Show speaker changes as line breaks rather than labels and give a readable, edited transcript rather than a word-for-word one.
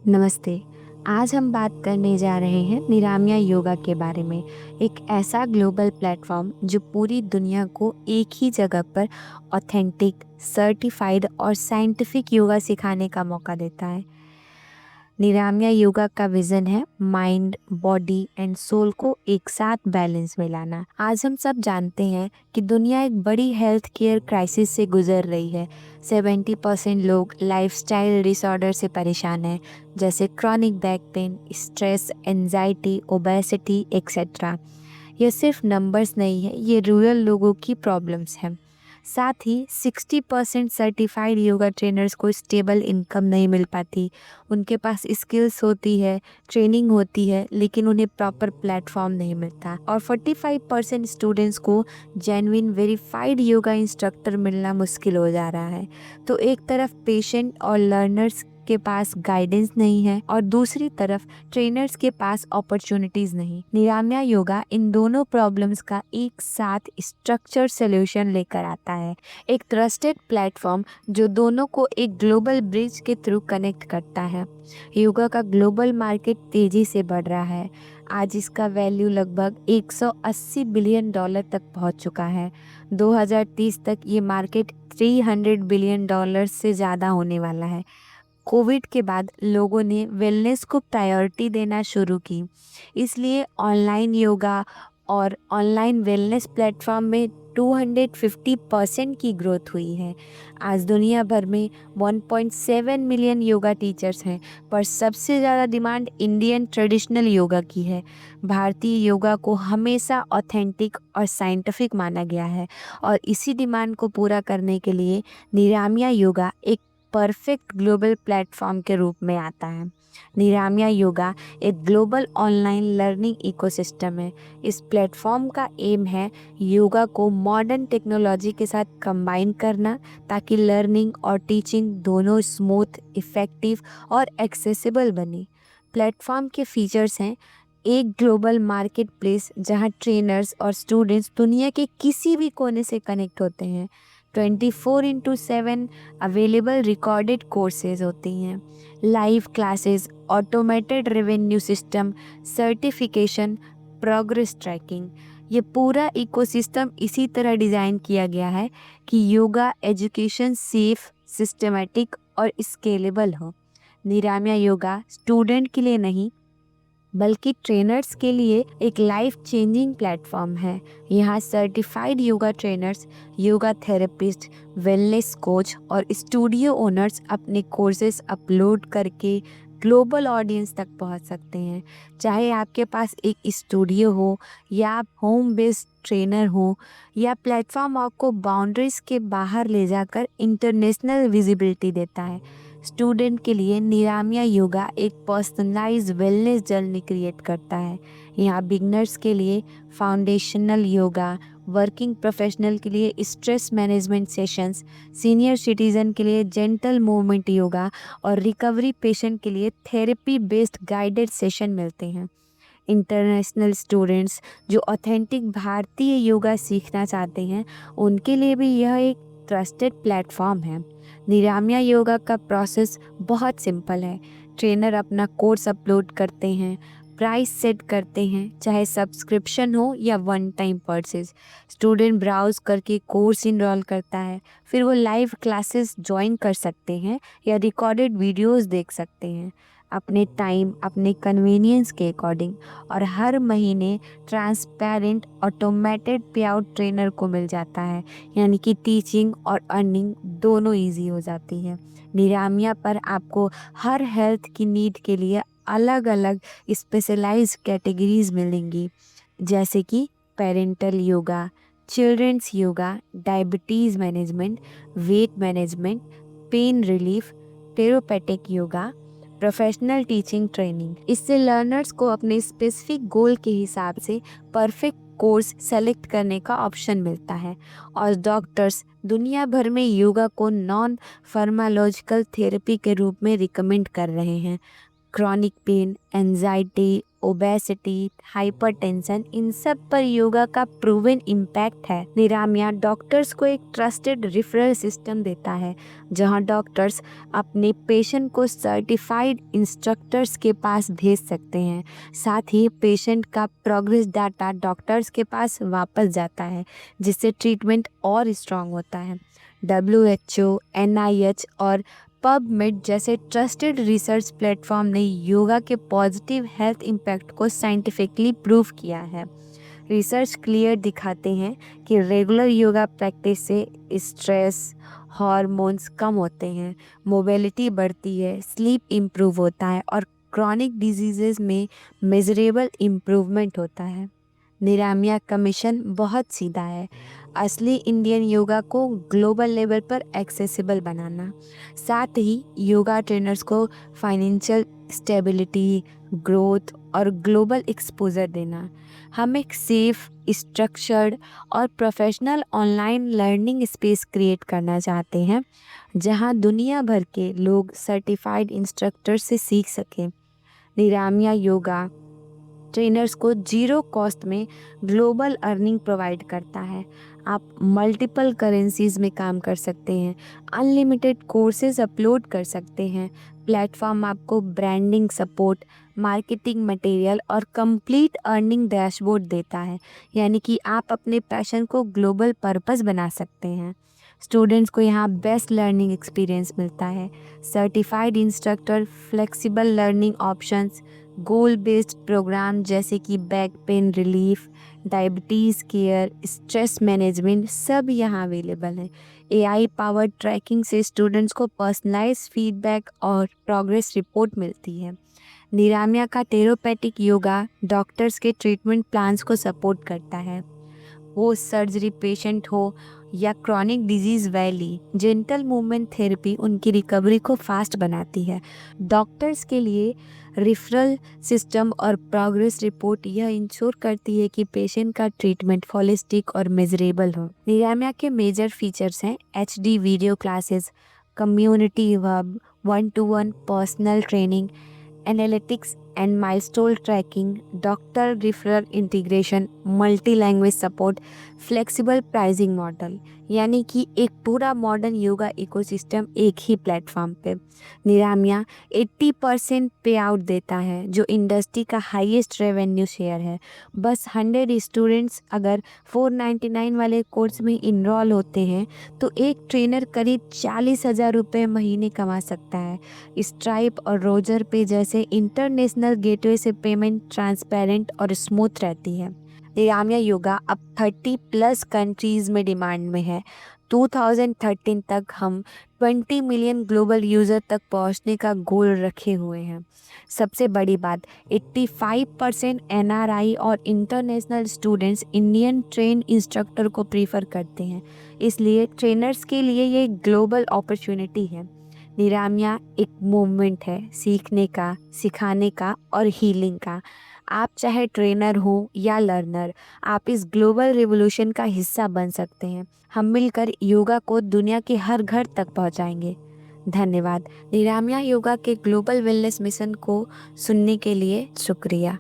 नमस्ते। आज हम बात करने जा रहे हैं निरामिया योगा के बारे में। एक ऐसा ग्लोबल प्लेटफॉर्म जो पूरी दुनिया को एक ही जगह पर ऑथेंटिक, सर्टिफाइड और साइंटिफिक योगा सिखाने का मौका देता है। निरामिया योगा का विज़न है माइंड, बॉडी एंड सोल को एक साथ बैलेंस में लाना। आज हम सब जानते हैं कि दुनिया एक बड़ी हेल्थ केयर क्राइसिस से गुजर रही है। 70% लोग लाइफस्टाइल डिसऑर्डर से परेशान हैं, जैसे chronic back pain, stress, anxiety, obesity etcetera. ये सिर्फ नंबर्स नहीं है, ये रियल लोगों की प्रॉब्लम्स हैं। साथ ही 60% सर्टिफाइड योगा ट्रेनर्स को स्टेबल इनकम नहीं मिल पाती। उनके पास स्किल्स होती है, ट्रेनिंग होती है, लेकिन उन्हें प्रॉपर प्लेटफॉर्म नहीं मिलता। और 45% स्टूडेंट्स को जेन्युइन वेरीफाइड योगा इंस्ट्रक्टर मिलना मुश्किल हो जा रहा है। तो एक तरफ पेशेंट और लर्नर्स के पास गाइडेंस नहीं है और दूसरी तरफ ट्रेनर्स के पास अपॉर्चुनिटीज नहीं। निराम्या योगा इन दोनों प्रॉब्लम्स का एक साथ स्ट्रक्चर सोल्यूशन लेकर आता है। एक ट्रस्टेड प्लेटफॉर्म जो दोनों को एक ग्लोबल ब्रिज के थ्रू कनेक्ट करता है। योगा का ग्लोबल मार्केट तेजी से बढ़ रहा है। आज इसका वैल्यू लगभग 180 बिलियन डॉलर तक पहुंच चुका है। 2030 तक ये मार्केट 300 बिलियन डॉलर से ज़्यादा होने वाला है। कोविड के बाद लोगों ने वेलनेस को प्रायोरिटी देना शुरू की, इसलिए ऑनलाइन योगा और ऑनलाइन वेलनेस प्लेटफॉर्म में 250% की ग्रोथ हुई है। आज दुनिया भर में 1.7 मिलियन योगा टीचर्स हैं, पर सबसे ज़्यादा डिमांड इंडियन ट्रेडिशनल योगा की है। भारतीय योगा को हमेशा ऑथेंटिक और साइंटिफिक माना गया है और इसी डिमांड को पूरा करने के लिए निरामिया योगा एक परफेक्ट ग्लोबल प्लेटफॉर्म के रूप में आता है। निरामिया योगा एक ग्लोबल ऑनलाइन लर्निंग इकोसिस्टम है। इस प्लेटफॉर्म का एम है योगा को मॉडर्न टेक्नोलॉजी के साथ कंबाइन करना, ताकि लर्निंग और टीचिंग दोनों स्मूथ, इफ़ेक्टिव और एक्सेसिबल बने। प्लेटफॉर्म के फीचर्स हैं एक ग्लोबल मार्केट प्लेस जहाँ ट्रेनर्स और स्टूडेंट्स दुनिया के किसी भी कोने से कनेक्ट होते हैं। 24/7 अवेलेबल रिकॉर्डेड कोर्सेज होती हैं, live classes, automated revenue system, certification, progress tracking. ये पूरा इकोसिस्टम इसी तरह डिज़ाइन किया गया है कि योगा एजुकेशन सेफ, सिस्टमेटिक और स्केलेबल हो। निरामिया योगा स्टूडेंट के लिए नहीं, बल्कि ट्रेनर्स के लिए एक लाइफ चेंजिंग प्लेटफॉर्म है। यहाँ certified yoga trainers, yoga therapist, wellness coach और स्टूडियो ओनर्स अपने कोर्सेज अपलोड करके ग्लोबल ऑडियंस तक पहुँच सकते हैं। चाहे आपके पास एक स्टूडियो हो या आप होम बेस्ड ट्रेनर हो, या प्लेटफॉर्म आपको बाउंड्रीज के बाहर ले जाकर इंटरनेशनल विजिबिलिटी देता है। स्टूडेंट के लिए निरामिया योगा एक पर्सनलाइज्ड वेलनेस जर्नी क्रिएट करता है। यहाँ बिगनर्स के लिए फाउंडेशनल योगा, वर्किंग प्रोफेशनल के लिए stress management sessions, senior citizen के लिए जेंटल मूवमेंट योगा और रिकवरी पेशेंट के लिए थेरेपी बेस्ड गाइडेड सेशन मिलते हैं। इंटरनेशनल स्टूडेंट्स जो ऑथेंटिक भारतीय योगा सीखना चाहते हैं, उनके लिए भी यह एक ट्रस्टेड प्लेटफॉर्म है। निरामिया योगा का प्रोसेस बहुत सिंपल है। ट्रेनर अपना कोर्स अपलोड करते हैं, प्राइस सेट करते हैं, चाहे सब्सक्रिप्शन हो या one time purchase. Student browse करके कोर्स इनरोल करता है, फिर वो लाइव क्लासेस ज्वाइन कर सकते हैं या रिकॉर्डेड वीडियोस देख सकते हैं अपने टाइम, अपने कन्वीनियंस के अकॉर्डिंग। और हर महीने ट्रांसपेरेंट ऑटोमेटेड पे आउट ट्रेनर को मिल जाता है, यानी कि टीचिंग और अर्निंग दोनों इजी हो जाती है। निरामिया पर आपको हर हेल्थ की नीड के लिए अलग अलग स्पेशलाइज्ड कैटेगरीज मिलेंगी, जैसे कि parental yoga, children's yoga, diabetes management, weight management, pain relief, therapeutic yoga, professional teaching training. इससे लर्नर्स को अपने स्पेसिफिक गोल के हिसाब से परफेक्ट कोर्स सेलेक्ट करने का ऑप्शन मिलता है। और डॉक्टर्स दुनिया भर में योगा को नॉन फार्माकोलॉजिकल थेरेपी के रूप में रिकमेंड कर रहे हैं। Chronic pain, anxiety, obesity, hypertension, इन सब पर योगा का प्रूवन इम्पैक्ट है। निरामिया डॉक्टर्स को एक ट्रस्टेड रेफरल सिस्टम देता है, जहां डॉक्टर्स अपने पेशेंट को सर्टिफाइड इंस्ट्रक्टर्स के पास भेज सकते हैं। साथ ही पेशेंट का प्रोग्रेस डाटा डॉक्टर्स के पास वापस जाता है, जिससे ट्रीटमेंट और स्ट्रांग होता है। WHO, NIH और पबमेड जैसे ट्रस्टेड रिसर्च प्लेटफॉर्म ने योगा के पॉजिटिव हेल्थ इम्पैक्ट को साइंटिफिकली प्रूव किया है। रिसर्च क्लियर दिखाते हैं कि रेगुलर योगा प्रैक्टिस से स्ट्रेस हार्मोन्स कम होते हैं, मोबिलिटी बढ़ती है, स्लीप इम्प्रूव होता है और क्रॉनिक डिजीजेस में मेजरेबल इम्प्रूवमेंट होता है। निरामिया का मिशन बहुत सीधा है, असली इंडियन योगा को ग्लोबल लेवल पर एक्सेसिबल बनाना, साथ ही योगा ट्रेनर्स को फाइनेंशियल स्टेबिलिटी, ग्रोथ और ग्लोबल एक्सपोजर देना। हम एक सेफ, स्ट्रक्चर्ड और professional online learning space create करना चाहते हैं, जहां दुनिया भर के लोग सर्टिफाइड इंस्ट्रक्टर से सीख सकें। निरामिया योगा ट्रेनर्स को जीरो कॉस्ट में ग्लोबल अर्निंग प्रोवाइड करता है। आप मल्टीपल करेंसीज में काम कर सकते हैं, अनलिमिटेड कोर्सेज अपलोड कर सकते हैं। प्लेटफॉर्म आपको ब्रांडिंग सपोर्ट, मार्केटिंग मटेरियल और कंप्लीट अर्निंग डैशबोर्ड देता है, यानी कि आप अपने पैशन को ग्लोबल पर्पस बना सकते हैं। स्टूडेंट्स को यहाँ बेस्ट लर्निंग एक्सपीरियंस मिलता है, certified instructor, flexible learning options, goal based programme जैसे कि back pain relief, diabetes care, stress management सब यहाँ अवेलेबल है। AI पावर्ड ट्रैकिंग से स्टूडेंट्स को पर्सनलाइज फीडबैक और प्रोग्रेस रिपोर्ट मिलती है। निरामिया का थेरेपैटिक योगा डॉक्टर्स के ट्रीटमेंट प्लान्स को सपोर्ट करता है, वो सर्जरी पेशेंट हो या क्रॉनिक डिजीज़ वैली, जेंटल मूवमेंट थेरेपी उनकी रिकवरी को फास्ट बनाती है। डॉक्टर्स के लिए रेफरल सिस्टम और प्रोग्रेस रिपोर्ट यह इंश्योर करती है कि पेशेंट का ट्रीटमेंट होलिस्टिक और मेजरेबल हो। निरामिया के मेजर फीचर्स हैं HD video classes, community hub, 1-to-1 personal training, analytics and milestone tracking, doctor referral integration, multi language support, flexible pricing model, यानी कि एक पूरा मॉडर्न योगा इकोसिस्टम एक ही प्लेटफॉर्म पे। निरामिया 80% पे आउट देता है, जो इंडस्ट्री का हाईएस्ट रेवेन्यू शेयर है। बस 100 स्टूडेंट्स अगर 499 वाले कोर्स में इनरोल होते हैं तो एक ट्रेनर करीब 40,000 रुपये महीने कमा सकता है। स्ट्राइप और रोजर पे जैसे इंटरनेशनल गेटवे से पेमेंट ट्रांसपेरेंट और स्मूथ रहती है। निरामिया योगा अब 30+ कंट्रीज़ में डिमांड में है। 2013 तक हम 20 मिलियन ग्लोबल यूज़र तक पहुंचने का गोल रखे हुए हैं। सबसे बड़ी बात, 85% NRI और international students Indian train instructor को प्रीफर करते हैं, इसलिए ट्रेनर्स के लिए ये ग्लोबल अपॉर्चुनिटी है। निरामिया एक मूवमेंट है, सीखने का, सिखाने का और हीलिंग का। आप चाहे ट्रेनर हो या लर्नर, आप इस ग्लोबल रिवॉल्यूशन का हिस्सा बन सकते हैं। हम मिलकर योगा को दुनिया के हर घर तक पहुंचाएंगे। धन्यवाद। निरामिया योगा के ग्लोबल वेलनेस मिशन को सुनने के लिए शुक्रिया।